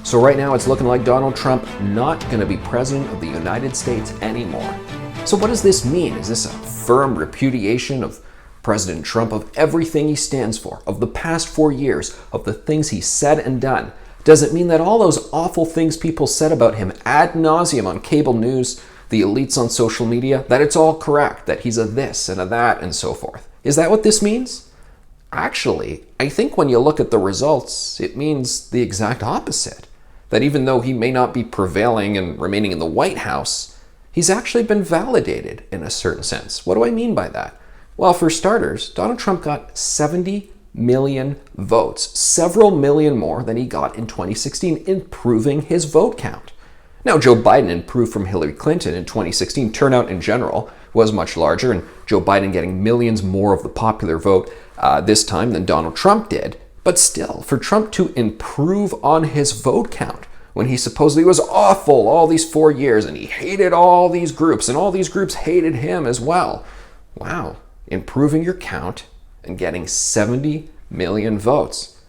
So right now it's looking like Donald Trump not going to be president of the United States anymore. So what does this mean? Is this a firm repudiation of President Trump, of everything he stands for, of the past 4 years, of the things he said and done? Does it mean that all those awful things people said about him ad nauseum on cable news, the elites on social media, that it's all correct, that he's a this and a that and so forth? Is that what this means? Actually, I think when you look at the results, it means the exact opposite. That even though he may not be prevailing and remaining in the White House, he's actually been validated in a certain sense. What do I mean by that? Well, for starters, Donald Trump got 70 million votes, several million more than he got in 2016, improving his vote count. Now, Joe Biden improved from Hillary Clinton in 2016. Turnout in general was much larger, and Joe Biden getting millions more of the popular vote this time than Donald Trump did. But still, for Trump to improve on his vote count when he supposedly was awful all these 4 years and he hated all these groups and all these groups hated him as well. Wow, improving your count and getting 70 million votes.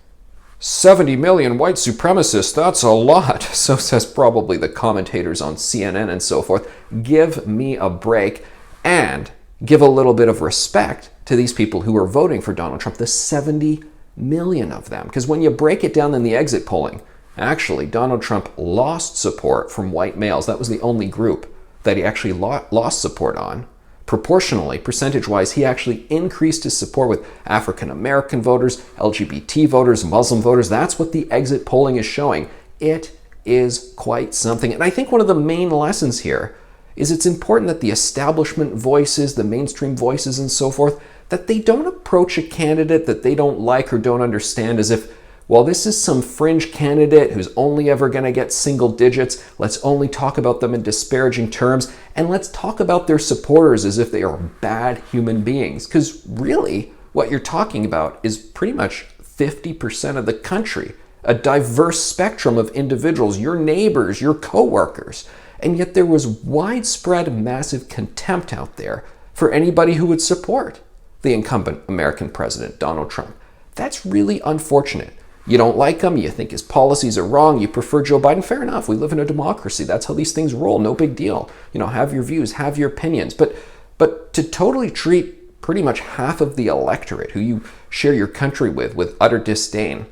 70 million white supremacists, that's a lot. So says probably the commentators on CNN and so forth. Give me a break and give a little bit of respect to these people who are voting for Donald Trump, the 70 million of them. Because when you break it down in the exit polling, actually, Donald Trump lost support from white males. That was the only group that he actually lost support on. Proportionally, percentage-wise, he actually increased his support with African American voters, LGBT voters, Muslim voters. That's what the exit polling is showing. It is quite something. And I think one of the main lessons here is it's important that the establishment voices, the mainstream voices and so forth, that they don't approach a candidate that they don't like or don't understand as if, well, this is some fringe candidate who's only ever going to get single digits. Let's only talk about them in disparaging terms, and let's talk about their supporters as if they are bad human beings. Because really, what you're talking about is pretty much 50% of the country, a diverse spectrum of individuals, your neighbors, your coworkers. And yet there was widespread, massive contempt out there for anybody who would support the incumbent American president, Donald Trump. That's really unfortunate. You don't like him, you think his policies are wrong, you prefer Joe Biden, fair enough. We live in a democracy. That's how these things roll. No big deal. Have your views, have your opinions. But to totally treat pretty much half of the electorate who you share your country with utter disdain,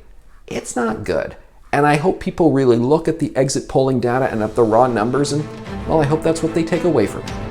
it's not good. And I hope people really look at the exit polling data and at the raw numbers, and, well, I hope that's what they take away from it.